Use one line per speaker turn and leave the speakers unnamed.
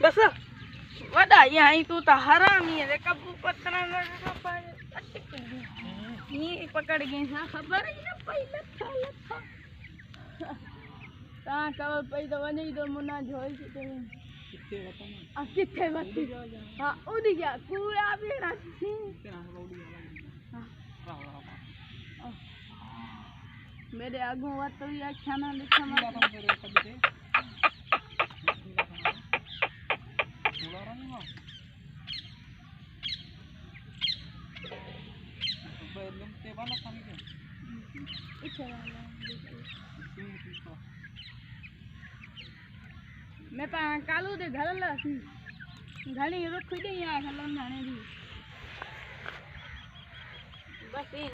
बस वड़ा यहाँ तू तो हरामी है कबू पतना ये पकड़ गए सा खबर ही ना पहले था लथा ता खबर पई तो वने तो मुना जोई के किथे बताना किथे बती हां उड़ी गया पूरा बेड़ा सी मेरे आगू बात तो या खाना लिखा ना मैं तो कालू दे घर ला सी घणी रख दे यहाँ खलन थाने दी बस